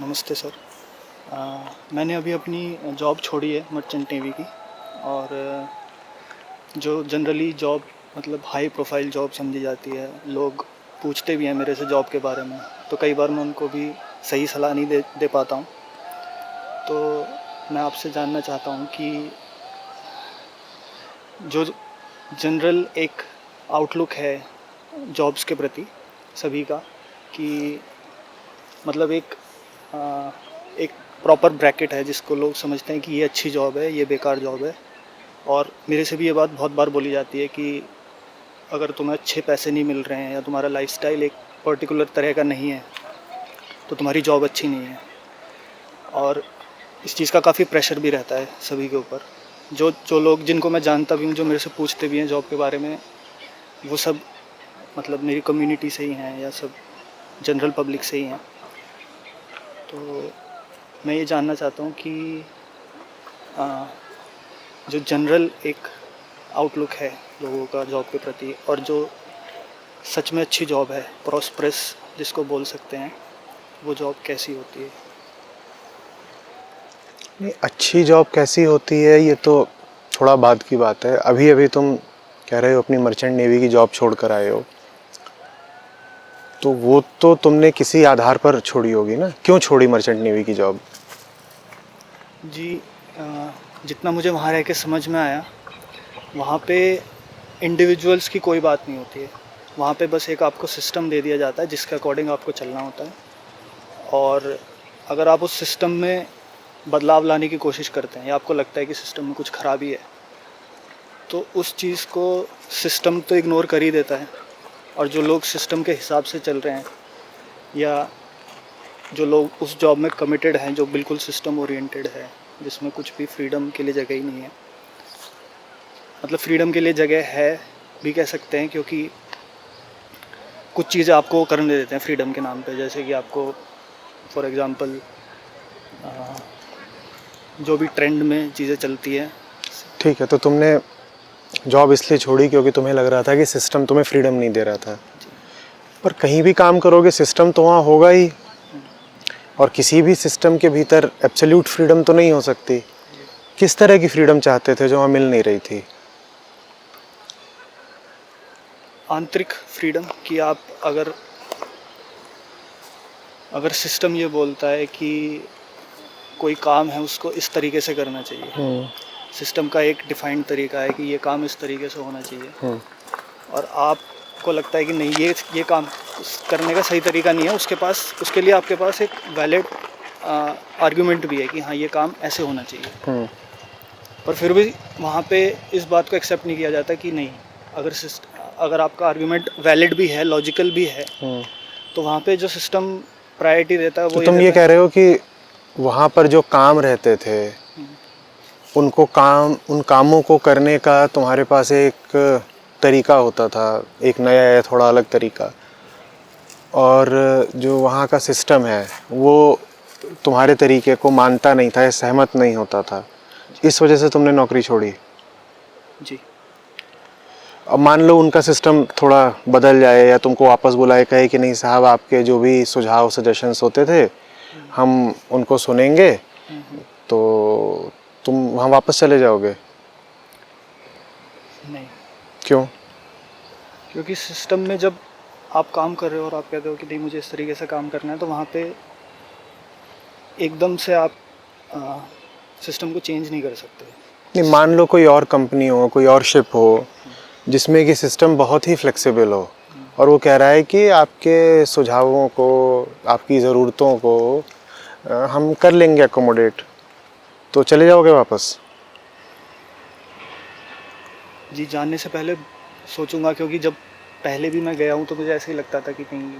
नमस्ते सर। मैंने अभी अपनी जॉब छोड़ी है मर्चेंट नेवी की। और जो जनरली जॉब मतलब हाई प्रोफाइल जॉब समझी जाती है, लोग पूछते भी हैं मेरे से जॉब के बारे में, तो कई बार मैं उनको भी सही सलाह नहीं दे पाता हूँ। तो मैं आपसे जानना चाहता हूँ कि जो जनरल एक आउटलुक है जॉब्स के प्रति सभी का, कि मतलब एक प्रॉपर ब्रैकेट है जिसको लोग समझते हैं कि ये अच्छी जॉब है, ये बेकार जॉब है। और मेरे से भी ये बात बहुत बार बोली जाती है कि अगर तुम्हें अच्छे पैसे नहीं मिल रहे हैं या तुम्हारा लाइफस्टाइल एक पर्टिकुलर तरह का नहीं है तो तुम्हारी जॉब अच्छी नहीं है। और इस चीज़ का काफ़ी प्रेशर भी रहता है सभी के ऊपर। जो जो लोग जिनको मैं जानता भी हूँ, जो मेरे से पूछते भी हैं जॉब के बारे में, वो सब मतलब मेरी कम्युनिटी से ही हैं या सब जनरल पब्लिक से ही हैं। तो मैं ये जानना चाहता हूँ कि जो जनरल एक आउटलुक है लोगों का जॉब के प्रति, और जो सच में अच्छी जॉब है, प्रॉस्परस जिसको बोल सकते हैं, वो जॉब कैसी होती है? नहीं, अच्छी जॉब कैसी होती है ये तो थोड़ा बाद की बात है। अभी अभी तुम कह रहे हो अपनी मर्चेंट नेवी की जॉब छोड़ कर आए हो, तो वो तो तुमने किसी आधार पर छोड़ी होगी ना। क्यों छोड़ी मर्चेंट नेवी की जॉब? जी, जितना मुझे वहाँ रह के समझ में आया, वहाँ पे इंडिविजुअल्स की कोई बात नहीं होती है। वहाँ पे बस एक आपको सिस्टम दे दिया जाता है जिसके अकॉर्डिंग आपको चलना होता है। और अगर आप उस सिस्टम में बदलाव लाने की कोशिश करते हैं या आपको लगता है कि सिस्टम में कुछ खराबी है, तो उस चीज़ को सिस्टम तो इग्नोर कर ही देता है। और जो लोग सिस्टम के हिसाब से चल रहे हैं, या जो लोग उस जॉब में कमिटेड हैं, जो बिल्कुल सिस्टम ओरिएंटेड है, जिसमें कुछ भी फ्रीडम के लिए जगह ही नहीं है, मतलब फ्रीडम के लिए जगह है भी कह सकते हैं, क्योंकि कुछ चीज़ें आपको करने देते हैं फ्रीडम के नाम पे। जैसे कि आपको फॉर एग्ज़ाम्पल जो भी ट्रेंड में चीज़ें चलती हैं। ठीक है, तो तुमने जॉब इसलिए छोड़ी क्योंकि तुम्हें लग रहा था कि सिस्टम तुम्हें फ्रीडम नहीं दे रहा था। पर कहीं भी काम करोगे सिस्टम तो वहाँ होगा ही, और किसी भी सिस्टम के भीतर एब्सोल्यूट फ्रीडम तो नहीं हो सकती। किस तरह की फ्रीडम चाहते थे जो वहाँ मिल नहीं रही थी? आंतरिक फ्रीडम कि आप अगर अगर सिस्टम ये बोलता है कि कोई काम है उसको इस तरीके से करना चाहिए, सिस्टम का एक डिफाइंड तरीका है कि ये काम इस तरीके से होना चाहिए, और आपको लगता है कि नहीं, ये काम करने का सही तरीका नहीं है, उसके लिए आपके पास एक वैलिड आर्गुमेंट भी है कि हाँ, ये काम ऐसे होना चाहिए। पर फिर भी वहाँ पे इस बात को एक्सेप्ट नहीं किया जाता कि नहीं, अगर आपका आर्गुमेंट वैलिड भी है, लॉजिकल भी है, तो वहाँ पे जो सिस्टम प्रायोरिटी देता है तो वो तुम ये कह रहे हो कि वहाँ पर जो काम रहते थे उन कामों को करने का तुम्हारे पास एक तरीका होता था, एक नया या थोड़ा अलग तरीका, और जो वहाँ का सिस्टम है वो तुम्हारे तरीके को मानता नहीं था या सहमत नहीं होता था, इस वजह से तुमने नौकरी छोड़ी? जी। अब मान लो उनका सिस्टम थोड़ा बदल जाए या तुमको वापस बुलाए, कहे कि नहीं साहब, आपके जो भी सुझाव सजेशंस होते थे हम उनको सुनेंगे, तो तुम वहाँ वापस चले जाओगे? नहीं, क्यों? क्योंकि सिस्टम में जब आप काम कर रहे हो और आप कहते हो कि नहीं, मुझे इस तरीके से काम करना है, तो वहाँ पे एकदम से आप सिस्टम को चेंज नहीं कर सकते। नहीं, मान लो कोई और कंपनी हो, कोई और शिप हो जिसमें कि सिस्टम बहुत ही फ्लेक्सिबल हो, और वो कह रहा है कि आपके सुझावों को, आपकी ज़रूरतों को हम कर लेंगे अकोमोडेट, तो चले जाओगे वापस? जी, जानने से पहले सोचूंगा, क्योंकि जब पहले भी मैं गया हूँ तो मुझे ऐसे ही लगता था कि नहीं,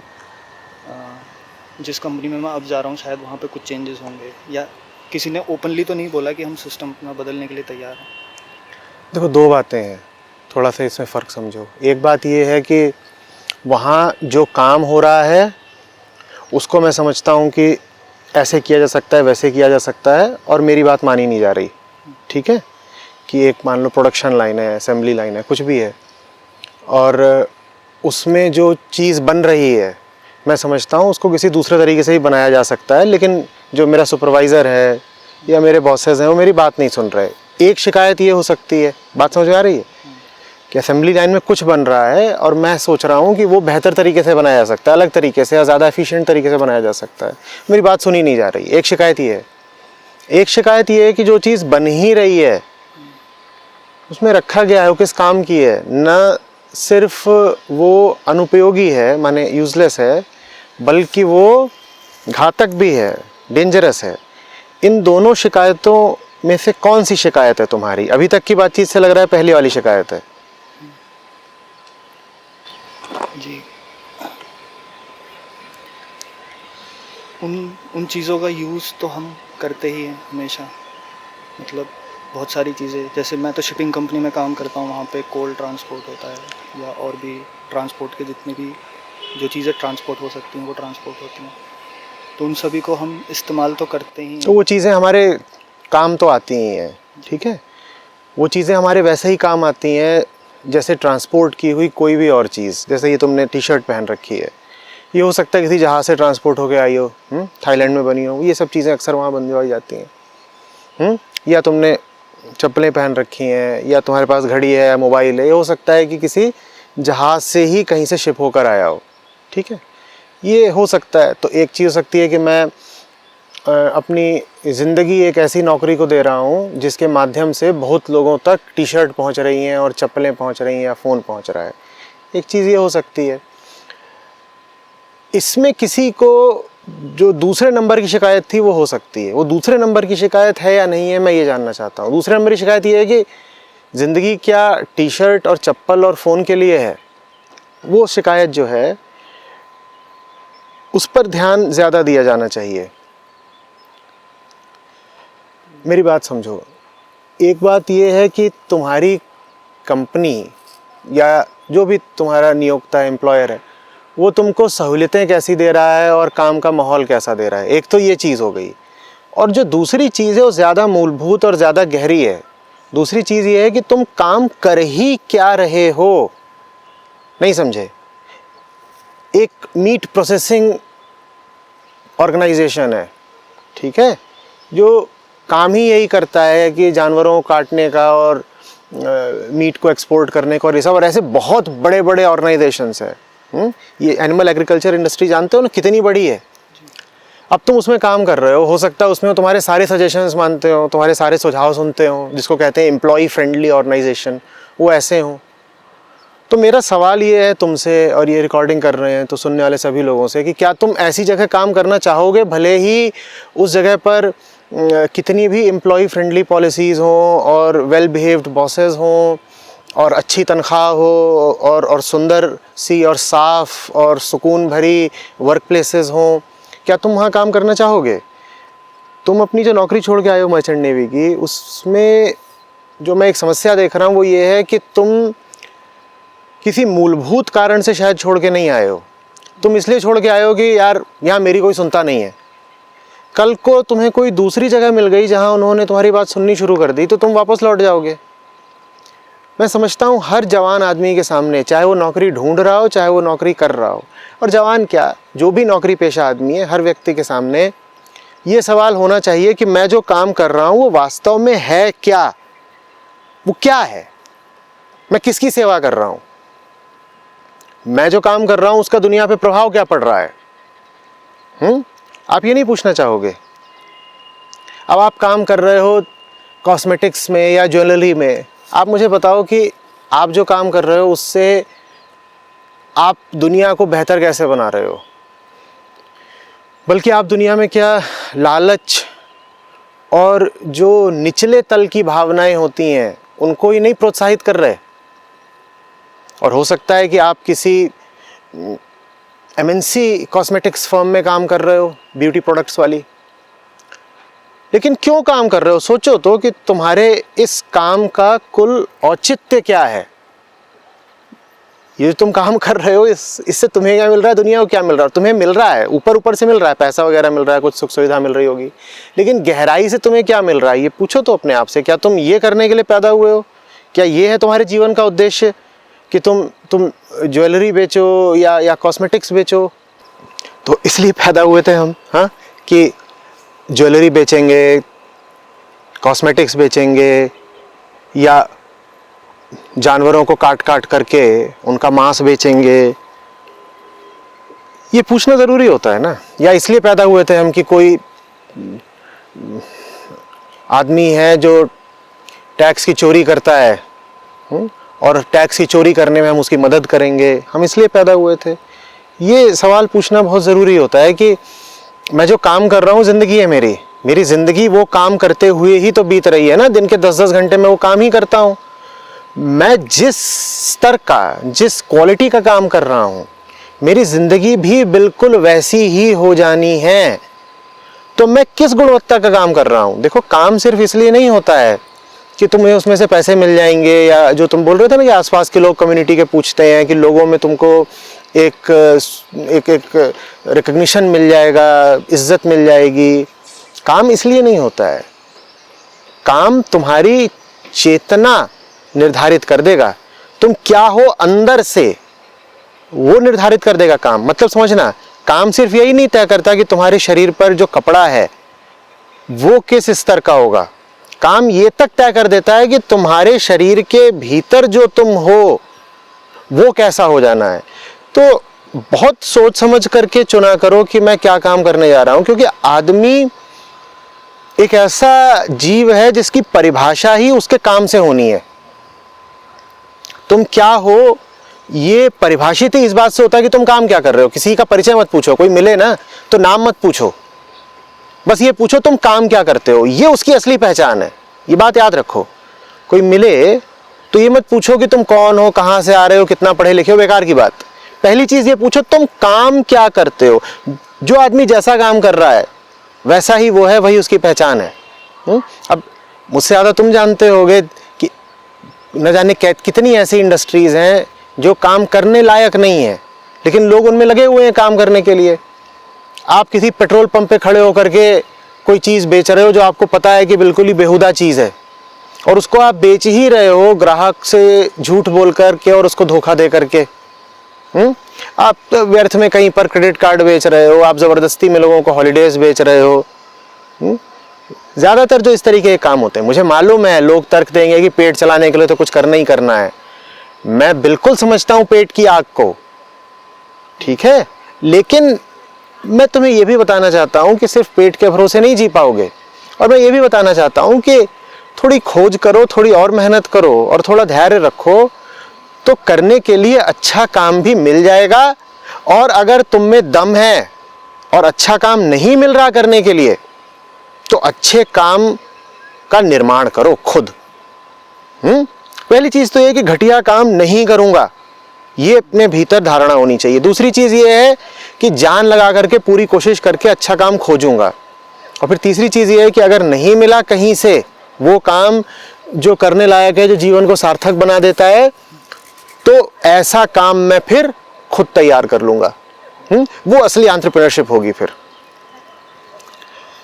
जिस कंपनी में मैं अब जा रहा हूँ शायद वहाँ पे कुछ चेंजेस होंगे, या किसी ने ओपनली तो नहीं बोला कि हम सिस्टम अपना बदलने के लिए तैयार हैं। देखो, दो बातें हैं, थोड़ा सा इसमें फ़र्क समझो। एक बात ये है कि वहाँ जो काम हो रहा है उसको मैं समझता हूँ कि ऐसे किया जा सकता है, वैसे किया जा सकता है, और मेरी बात मानी नहीं जा रही। ठीक है, कि एक मान लो प्रोडक्शन लाइन है, असेंबली लाइन है, कुछ भी है, और उसमें जो चीज़ बन रही है मैं समझता हूँ उसको किसी दूसरे तरीके से ही बनाया जा सकता है, लेकिन जो मेरा सुपरवाइज़र है या मेरे बॉसेस हैं वो मेरी बात नहीं सुन रहे। एक शिकायत ये हो सकती है, बात समझ में आ रही है, कि असेंबली लाइन में कुछ बन रहा है और मैं सोच रहा हूँ कि वो बेहतर तरीके से बनाया जा सकता है, अलग तरीके से या ज़्यादा एफिशिएंट तरीके से बनाया जा सकता है, मेरी बात सुनी नहीं जा रही। एक शिकायत ये है। एक शिकायत ये है कि जो चीज़ बन ही रही है उसमें रखा गया है वो किस काम की है, न सिर्फ वो अनुपयोगी है माने यूज़लेस है, बल्कि वो घातक भी है, डेंजरस है। इन दोनों शिकायतों में से कौन सी शिकायत है तुम्हारी? अभी तक की बातचीत से लग रहा है पहली वाली शिकायत है। जी, उन चीज़ों का यूज़ तो हम करते ही हैं हमेशा। मतलब बहुत सारी चीज़ें, जैसे मैं तो शिपिंग कंपनी में काम करता हूँ, वहाँ पे कोल्ड ट्रांसपोर्ट होता है या और भी ट्रांसपोर्ट के जितने भी जो चीज़ें ट्रांसपोर्ट हो सकती हैं वो ट्रांसपोर्ट होती हैं, तो उन सभी को हम इस्तेमाल तो करते ही हैं। तो वो चीज़ें हमारे काम तो आती ही हैं, ठीक है, वो चीज़ें हमारे वैसे ही काम आती हैं जैसे ट्रांसपोर्ट की हुई कोई भी और चीज़। जैसे ये तुमने टी शर्ट पहन रखी है, ये हो सकता है किसी जहाज़ से ट्रांसपोर्ट होके आई हो, थाईलैंड में बनी हो, ये सब चीज़ें अक्सर वहाँ बनवाई जाती हैं। या तुमने चप्पलें पहन रखी हैं, या तुम्हारे पास घड़ी है या मोबाइल है, ये हो सकता है कि किसी जहाज़ से ही कहीं से शिप होकर आया हो, ठीक है, ये हो सकता है। तो एक चीज़ हो सकती है कि मैं अपनी ज़िंदगी एक ऐसी नौकरी को दे रहा हूँ जिसके माध्यम से बहुत लोगों तक टी शर्ट पहुँच रही हैं और चप्पलें पहुँच रही हैं या फ़ोन पहुँच रहा है। एक चीज़ ये हो सकती है। इसमें किसी को जो दूसरे नंबर की शिकायत थी वो हो सकती है। वो दूसरे नंबर की शिकायत है या नहीं है, मैं ये जानना चाहता हूँ। दूसरे नंबर की शिकायत ये है कि ज़िंदगी क्या टी शर्ट और चप्पल और फ़ोन के लिए है? वो शिकायत जो है उस पर ध्यान ज़्यादा दिया जाना चाहिए। मेरी बात समझो। एक बात ये है कि तुम्हारी कंपनी या जो भी तुम्हारा नियोक्ता एम्प्लॉयर है वो तुमको सहूलियतें कैसी दे रहा है और काम का माहौल कैसा दे रहा है। एक तो ये चीज़ हो गई, और जो दूसरी चीज़ है वो ज़्यादा मूलभूत और ज़्यादा गहरी है। दूसरी चीज़ ये है कि तुम काम कर ही क्या रहे हो। नहीं समझे? एक मीट प्रोसेसिंग ऑर्गेनाइजेशन है, ठीक है, जो काम ही यही करता है कि जानवरों को काटने का और मीट को एक्सपोर्ट करने का और ये सब, और ऐसे बहुत बड़े बड़े ऑर्गेनाइजेशंस हैं। ये एनिमल एग्रीकल्चर इंडस्ट्री जानते हो ना कितनी बड़ी है। अब तुम उसमें काम कर रहे हो सकता है उसमें तुम्हारे सारे सजेशंस मानते हो, तुम्हारे सारे सुझाव सुनते हो, जिसको कहते हैं एम्प्लॉई फ्रेंडली ऑर्गेनाइजेशन, वो ऐसे हों। तो मेरा सवाल ये है तुमसे, और ये रिकॉर्डिंग कर रहे हैं तो सुनने वाले सभी लोगों से, कि क्या तुम ऐसी जगह काम करना चाहोगे, भले ही उस जगह पर कितनी भी एम्प्लॉई फ्रेंडली पॉलिसीज़ हों और वेल बिहेव्ड बॉसेस हों और अच्छी तनख्वाह हो और सुंदर सी और साफ़ और सुकून भरी वर्क प्लेसेस हों, क्या तुम वहाँ काम करना चाहोगे? तुम अपनी जो नौकरी छोड़ के आए हो मर्चेंट नेवी की, उसमें जो मैं एक समस्या देख रहा हूँ वो ये है कि तुम किसी मूलभूत कारण से शायद छोड़ के नहीं आए हो। तुम इसलिए छोड़ के आए हो कि यार यहाँ मेरी कोई सुनता नहीं है। कल को तुम्हें कोई दूसरी जगह मिल गई जहाँ उन्होंने तुम्हारी बात सुननी शुरू कर दी तो तुम वापस लौट जाओगे। मैं समझता हूँ हर जवान आदमी के सामने, चाहे वो नौकरी ढूंढ रहा हो चाहे वो नौकरी कर रहा हो, और जवान क्या, जो भी नौकरी पेशा आदमी है, हर व्यक्ति के सामने ये सवाल होना चाहिए कि मैं जो काम कर रहा हूँ वो वास्तव में है क्या, वो क्या है, मैं किसकी सेवा कर रहा हूँ, मैं जो काम कर रहा हूँ उसका दुनिया पे प्रभाव क्या पड़ रहा है। आप ये नहीं पूछना चाहोगे? अब आप काम कर रहे हो कॉस्मेटिक्स में या ज्वेलरी में, आप मुझे बताओ कि आप जो काम कर रहे हो उससे आप दुनिया को बेहतर कैसे बना रहे हो, बल्कि आप दुनिया में क्या लालच और जो निचले तल की भावनाएं होती हैं उनको ही नहीं प्रोत्साहित कर रहे। और हो सकता है कि आप किसी एमएनसी कॉस्मेटिक्स फर्म में काम कर रहे हो, ब्यूटी प्रोडक्ट्स वाली, लेकिन क्यों काम कर रहे हो? सोचो तो कि तुम्हारे इस काम का कुल औचित्य क्या है। ये जो तुम काम कर रहे हो इससे तुम्हें क्या मिल रहा है, दुनिया को क्या मिल रहा है? तुम्हें मिल रहा है ऊपर ऊपर से मिल रहा है, पैसा वगैरह मिल रहा है, कुछ सुख सुविधा मिल रही होगी, लेकिन गहराई से तुम्हें क्या मिल रहा है ये पूछो तो अपने आप से। क्या तुम ये करने के लिए पैदा हुए हो? क्या ये है तुम्हारे जीवन का उद्देश्य कि तुम ज्वेलरी बेचो या कॉस्मेटिक्स बेचो? तो इसलिए पैदा हुए थे हम, हाँ, कि ज्वेलरी बेचेंगे, कॉस्मेटिक्स बेचेंगे, या जानवरों को काट काट करके उनका मांस बेचेंगे। ये पूछना ज़रूरी होता है ना। या इसलिए पैदा हुए थे हम कि कोई आदमी है जो टैक्स की चोरी करता है, और टैक्स की चोरी करने में हम उसकी मदद करेंगे, हम इसलिए पैदा हुए थे। ये सवाल पूछना बहुत ज़रूरी होता है कि मैं जो काम कर रहा हूँ, ज़िंदगी है मेरी ज़िंदगी वो काम करते हुए ही तो बीत रही है ना। दिन के 10-10 घंटे में वो काम ही करता हूँ। मैं जिस स्तर का, जिस क्वालिटी का काम कर रहा हूँ, मेरी ज़िंदगी भी बिल्कुल वैसी ही हो जानी है। तो मैं किस गुणवत्ता का काम कर रहा हूँ? देखो, काम सिर्फ इसलिए नहीं होता है कि तुम्हें उसमें से पैसे मिल जाएंगे, या जो तुम बोल रहे थे ना कि आसपास के लोग कम्युनिटी के पूछते हैं कि लोगों में तुमको एक रिकग्निशन मिल जाएगा, इज्जत मिल जाएगी। काम इसलिए नहीं होता है। काम तुम्हारी चेतना निर्धारित कर देगा, तुम क्या हो अंदर से, वो निर्धारित कर देगा काम। मतलब समझना, काम सिर्फ यही नहीं तय करता कि तुम्हारे शरीर पर जो कपड़ा है वो किस स्तर का होगा। काम ये तक तय कर देता है कि तुम्हारे शरीर के भीतर जो तुम हो वो कैसा हो जाना है। तो बहुत सोच समझ करके चुना करो कि मैं क्या काम करने जा रहा हूं, क्योंकि आदमी एक ऐसा जीव है जिसकी परिभाषा ही उसके काम से होनी है। तुम क्या हो ये परिभाषित ही इस बात से होता है कि तुम काम क्या कर रहे हो। किसी का परिचय मत पूछो, कोई मिले ना तो नाम मत पूछो, बस ये पूछो तुम काम क्या करते हो। ये उसकी असली पहचान है, ये बात याद रखो। कोई मिले तो ये मत पूछो कि तुम कौन हो, कहां से आ रहे हो, कितना पढ़े लिखे हो, बेकार की बात। पहली चीज ये पूछो तुम काम क्या करते हो। जो आदमी जैसा काम कर रहा है वैसा ही वो है, वही उसकी पहचान है। अब मुझसे ज्यादा तुम जानते होगे कि न जाने कितनी ऐसी इंडस्ट्रीज हैं जो काम करने लायक नहीं है, लेकिन लोग उनमें लगे हुए हैं काम करने के लिए। आप किसी पेट्रोल पंप पे खड़े होकर के कोई चीज़ बेच रहे हो जो आपको पता है कि बिल्कुल ही बेहुदा चीज़ है, और उसको आप बेच ही रहे हो ग्राहक से झूठ बोल करके और उसको धोखा दे करके। आप तो व्यर्थ में कहीं पर क्रेडिट कार्ड बेच रहे हो, आप ज़बरदस्ती में लोगों को हॉलीडेज बेच रहे हो। ज़्यादातर जो इस तरीके के काम होते हैं, मुझे मालूम है लोग तर्क देंगे कि पेट चलाने के लिए तो कुछ करना ही करना है। मैं बिल्कुल समझता हूं पेट की आग को, ठीक है, लेकिन मैं तुम्हें यह भी बताना चाहता हूं कि सिर्फ पेट के भरोसे नहीं जी पाओगे। और मैं ये भी बताना चाहता हूं कि थोड़ी खोज करो, थोड़ी और मेहनत करो और थोड़ा धैर्य रखो, तो करने के लिए अच्छा काम भी मिल जाएगा। और अगर तुम में दम है और अच्छा काम नहीं मिल रहा करने के लिए, तो अच्छे काम का निर्माण करो खुद। पहली चीज तो यह कि घटिया काम नहीं करूंगा, ये अपने भीतर धारणा होनी चाहिए। दूसरी चीज ये है कि जान लगा करके पूरी कोशिश करके अच्छा काम खोजूंगा। और फिर तीसरी चीज ये है कि अगर नहीं मिला कहीं से वो काम जो करने लायक है, जो जीवन को सार्थक बना देता है, तो ऐसा काम मैं फिर खुद तैयार कर लूंगा। वो असली एंटरप्रेन्योरशिप होगी फिर।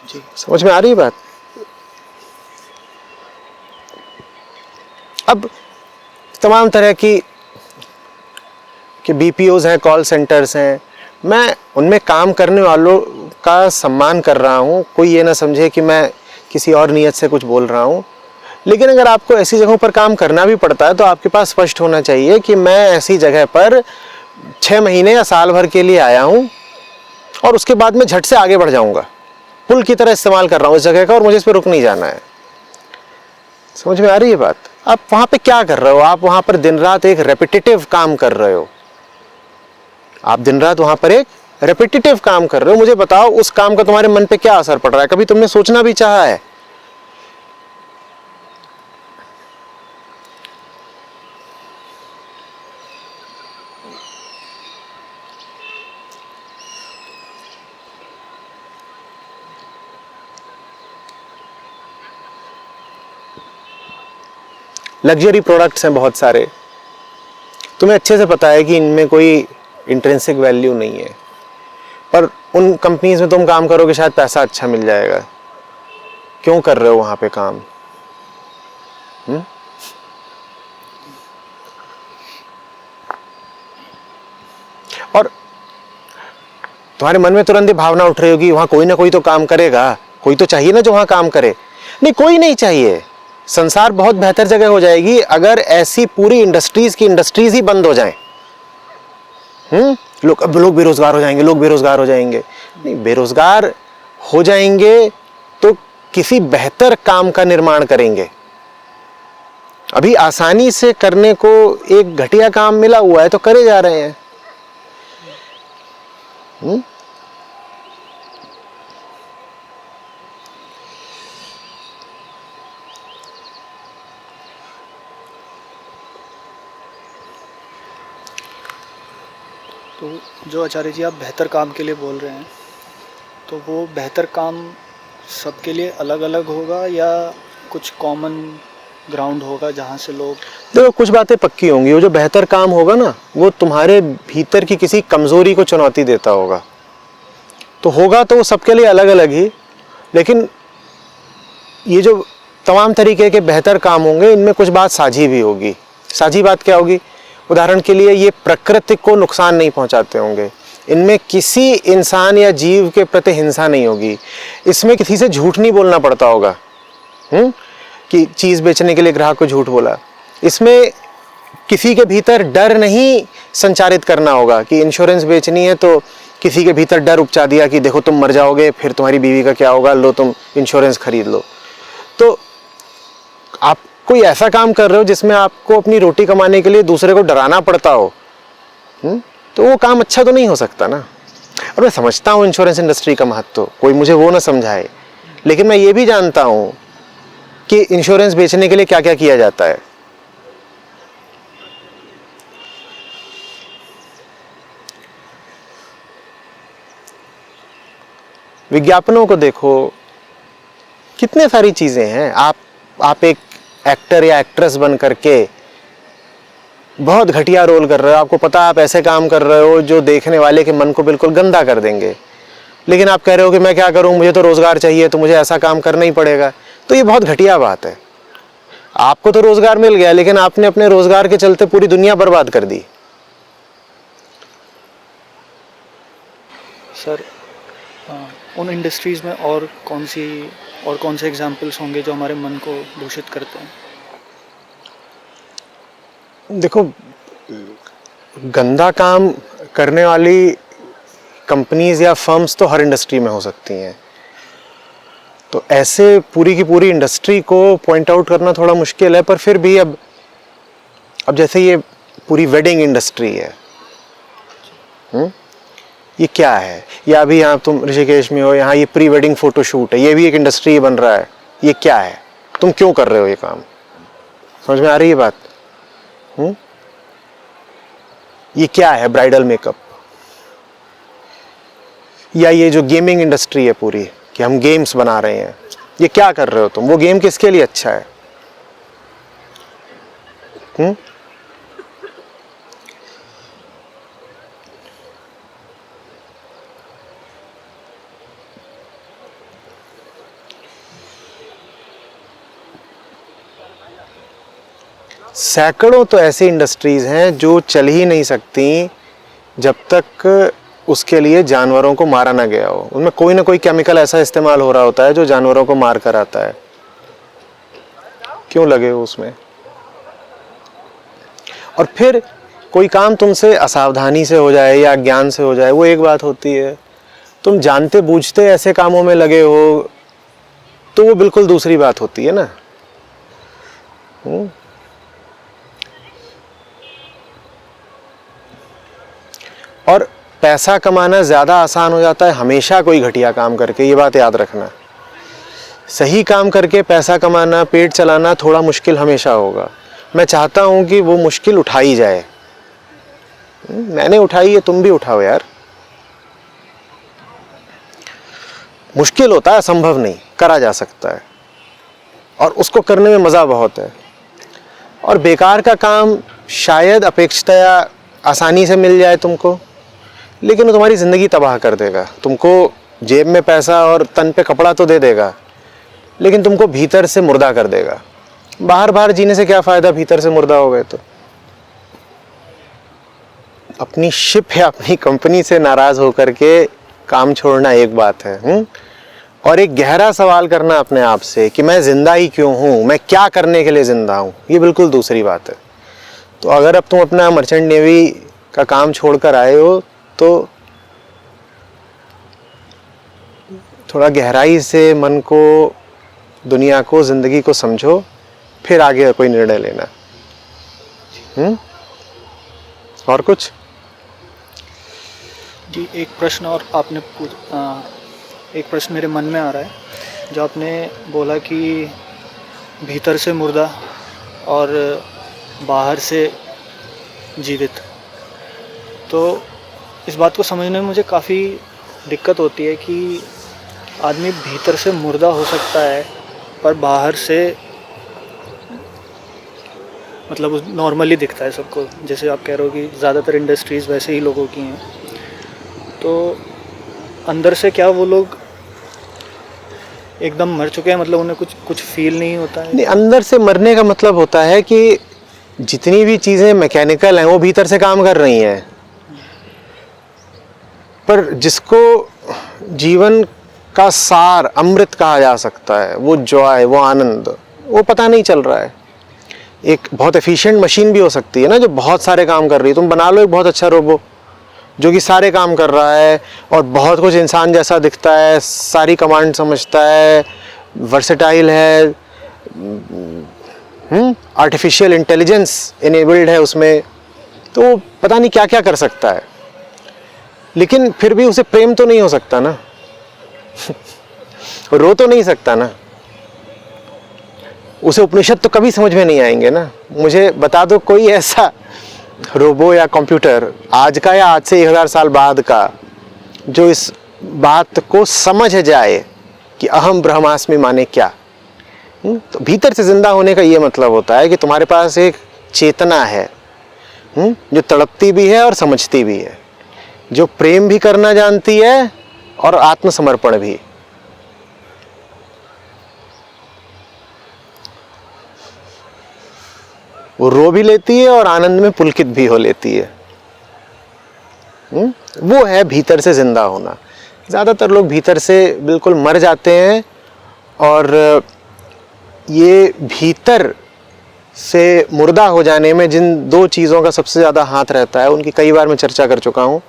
जी, समझ में आ रही है बात? अब तमाम तरह की बीपीओज हैं, कॉल सेंटर्स हैं, मैं उनमें काम करने वालों का सम्मान कर रहा हूं। कोई ये ना समझे कि मैं किसी और नियत से कुछ बोल रहा हूं। लेकिन अगर आपको ऐसी जगहों पर काम करना भी पड़ता है तो आपके पास स्पष्ट होना चाहिए कि मैं ऐसी जगह पर 6 महीने या साल भर के लिए आया हूं और उसके बाद मैं झट से आगे बढ़ जाऊंगा। पुल की तरह इस्तेमाल कर रहा हूं इस जगह का और मुझे इस पर रुक नहीं जाना है। समझ में आ रही है बात? आप वहां पे क्या कर रहे हो? आप वहां पर दिन रात एक रेपिटेटिव काम कर रहे हो। आप दिन रात वहां पर एक रेपिटेटिव काम कर रहे हो। मुझे बताओ उस काम का तुम्हारे मन पे क्या असर पड़ रहा है? कभी तुमने सोचना भी चाहा है? लग्जरी प्रोडक्ट्स हैं बहुत सारे, तुम्हें अच्छे से पता है कि इनमें कोई इंट्रिंसिक वैल्यू नहीं है, पर उन कंपनीज में तुम काम करोगे शायद पैसा अच्छा मिल जाएगा। क्यों कर रहे हो वहां पे काम? और तुम्हारे मन में तुरंत ये भावना उठ रही होगी वहाँ कोई ना कोई तो काम करेगा, कोई तो चाहिए ना जो वहाँ काम करे। नहीं, कोई नहीं चाहिए। संसार बहुत बेहतर जगह हो जाएगी अगर ऐसी पूरी इंडस्ट्रीज ही बंद हो जाएं। लोग बेरोजगार हो जाएंगे, लोग बेरोजगार हो जाएंगे। नहीं, बेरोजगार हो जाएंगे तो किसी बेहतर काम का निर्माण करेंगे। अभी आसानी से करने को एक घटिया काम मिला हुआ है तो करे जा रहे हैं। तो जो आचार्य जी आप बेहतर काम के लिए बोल रहे हैं, तो वो बेहतर काम सबके लिए अलग अलग होगा या कुछ कॉमन ग्राउंड होगा जहाँ से लोग? देखो, कुछ बातें पक्की होंगी। वो जो बेहतर काम होगा ना, वो तुम्हारे भीतर की किसी कमजोरी को चुनौती देता होगा। तो होगा तो वो सबके लिए अलग अलग ही, लेकिन ये जो तमाम तरीके के बेहतर काम होंगे इनमें कुछ बात साझी भी होगी। साझी बात क्या होगी? उदाहरण के लिए ये प्रकृति को नुकसान नहीं पहुंचाते होंगे, इनमें किसी इंसान या जीव के प्रति हिंसा नहीं होगी, इसमें किसी से झूठ नहीं बोलना पड़ता होगा कि चीज़ बेचने के लिए ग्राहक को झूठ बोला। इसमें किसी के भीतर डर नहीं संचारित करना होगा कि इंश्योरेंस बेचनी है तो किसी के भीतर डर उपचा दिया कि देखो तुम मर जाओगे फिर तुम्हारी बीवी का क्या होगा, लो तुम इंश्योरेंस खरीद लो। तो आप कोई ऐसा काम कर रहे हो जिसमें आपको अपनी रोटी कमाने के लिए दूसरे को डराना पड़ता हो, तो वो काम अच्छा तो नहीं हो सकता ना। और मैं समझता हूँ इंश्योरेंस इंडस्ट्री का महत्व, कोई मुझे वो ना समझाए, लेकिन मैं ये भी जानता हूँ कि इंश्योरेंस बेचने के लिए क्या क्या किया जाता है। विज्ञापनों को देखो, कितने सारी चीजें हैं। आप एक एक्टर या एक्ट्रेस बन करके बहुत घटिया रोल कर रहे हो, आपको पता है आप ऐसे काम कर रहे हो जो देखने वाले के मन को बिल्कुल गंदा कर देंगे, लेकिन आप कह रहे हो कि मैं क्या करूं, मुझे तो रोजगार चाहिए तो मुझे ऐसा काम करना ही पड़ेगा। तो ये बहुत घटिया बात है। आपको तो रोजगार मिल गया, लेकिन आपने अपने रोजगार के चलते पूरी दुनिया बर्बाद कर दी। सर, उन इंडस्ट्रीज़ में और कौन से एग्जाम्पल्स होंगे जो हमारे मन को दूषित करते हैं? देखो, गंदा काम करने वाली कंपनीज या फर्म्स तो हर इंडस्ट्री में हो सकती हैं। तो ऐसे पूरी की पूरी इंडस्ट्री को पॉइंट आउट करना थोड़ा मुश्किल है, पर फिर भी अब जैसे ये पूरी वेडिंग इंडस्ट्री है, ये क्या है? या अभी यहाँ तुम ऋषिकेश में हो, यहाँ ये प्री वेडिंग फोटो शूट है, ये भी एक इंडस्ट्री बन रहा है। ये क्या है? तुम क्यों कर रहे हो ये काम? समझ में आ रही है बात? ये क्या है? Bridal makeup. या ये जो गेमिंग इंडस्ट्री है पूरी, कि हम गेम्स बना रहे हैं, ये क्या कर रहे हो तुम? वो गेम किसके लिए अच्छा है? सैकड़ों तो ऐसी इंडस्ट्रीज हैं जो चल ही नहीं सकती जब तक उसके लिए जानवरों को मारा ना गया हो। उनमें कोई ना कोई केमिकल ऐसा इस्तेमाल हो रहा होता है जो जानवरों को मार कर आता है। क्यों लगे हो उसमें? और फिर कोई काम तुमसे असावधानी से हो जाए या अज्ञान से हो जाए, वो एक बात होती है। तुम जानते बूझते ऐसे कामों में लगे हो तो वो बिल्कुल दूसरी बात होती है ना। और पैसा कमाना ज़्यादा आसान हो जाता है हमेशा कोई घटिया काम करके, ये बात याद रखना। सही काम करके पैसा कमाना, पेट चलाना थोड़ा मुश्किल हमेशा होगा। मैं चाहता हूँ कि वो मुश्किल उठाई जाए। मैंने उठाई है, तुम भी उठाओ यार। मुश्किल होता है, असंभव नहीं, करा जा सकता है और उसको करने में मज़ा बहुत है। और बेकार का काम शायद अपेक्षाया आसानी से मिल जाए तुमको, लेकिन वो तुम्हारी ज़िंदगी तबाह कर देगा। तुमको जेब में पैसा और तन पे कपड़ा तो दे देगा, लेकिन तुमको भीतर से मुर्दा कर देगा। बाहर जीने से क्या फ़ायदा, भीतर से मुर्दा हो गए तो। अपनी शिप या अपनी कंपनी से नाराज़ होकर के काम छोड़ना एक बात है, और एक गहरा सवाल करना अपने आप से कि मैं जिंदा ही क्यों हूँ, मैं क्या करने के लिए जिंदा हूँ, ये बिल्कुल दूसरी बात है। तो अगर अब तुम अपना मर्चेंट नेवी का काम छोड़कर आए हो तो थोड़ा गहराई से मन को, दुनिया को, जिंदगी को समझो, फिर आगे कोई निर्णय लेना। और कुछ? जी, एक प्रश्न और आपने एक प्रश्न मेरे मन में आ रहा है, जो आपने बोला कि भीतर से मुर्दा और बाहर से जीवित। तो इस बात को समझने में मुझे काफ़ी दिक्कत होती है कि आदमी भीतर से मुर्दा हो सकता है पर बाहर से मतलब नॉर्मली दिखता है सबको। जैसे आप कह रहे हो कि ज़्यादातर इंडस्ट्रीज़ वैसे ही लोगों की हैं, तो अंदर से क्या वो लोग एकदम मर चुके हैं, मतलब उन्हें कुछ फील नहीं होता है? नहीं, अंदर से मरने का मतलब होता है कि जितनी भी चीज़ें मैकेनिकल हैं वो भीतर से काम कर रही हैं, पर जिसको जीवन का सार, अमृत कहा जा सकता है, वो जॉय, वो आनंद, वो पता नहीं चल रहा है। एक बहुत एफिशिएंट मशीन भी हो सकती है ना, जो बहुत सारे काम कर रही है। तुम बना लो एक बहुत अच्छा रोबो जो कि सारे काम कर रहा है और बहुत कुछ इंसान जैसा दिखता है, सारी कमांड समझता है, वर्सेटाइल है, आर्टिफिशियल इंटेलिजेंस इनेबल्ड है उसमें, तो पता नहीं क्या क्या कर सकता है। लेकिन फिर भी उसे प्रेम तो नहीं हो सकता ना रो तो नहीं सकता ना, उसे उपनिषद तो कभी समझ में नहीं आएंगे ना। मुझे बता दो कोई ऐसा रोबो या कंप्यूटर आज का या आज से 1000 साल बाद का जो इस बात को समझ जाए कि अहम ब्रह्मास्मि माने क्या। तो भीतर से जिंदा होने का ये मतलब होता है कि तुम्हारे पास एक चेतना है जो तड़पती भी है और समझती भी है, जो प्रेम भी करना जानती है और आत्मसमर्पण भी। वो रो भी लेती है और आनंद में पुलकित भी हो लेती है। वो है भीतर से जिंदा होना। ज़्यादातर लोग भीतर से बिल्कुल मर जाते हैं, और ये भीतर से मुर्दा हो जाने में जिन 2 चीज़ों का सबसे ज़्यादा हाथ रहता है, उनकी कई बार मैं चर्चा कर चुका हूँ,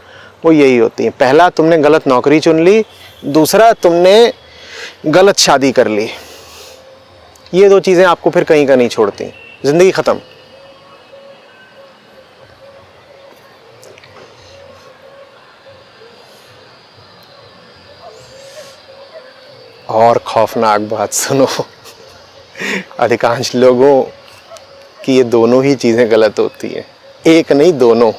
वो यही होती है। पहला, तुमने गलत नौकरी चुन ली। दूसरा, तुमने गलत शादी कर ली। ये 2 चीज़ें आपको फिर कहीं का नहीं छोड़ती, ज़िंदगी ख़त्म। और खौफनाक बात सुनो अधिकांश लोगों कि ये दोनों ही चीज़ें गलत होती हैं, एक नहीं दोनों।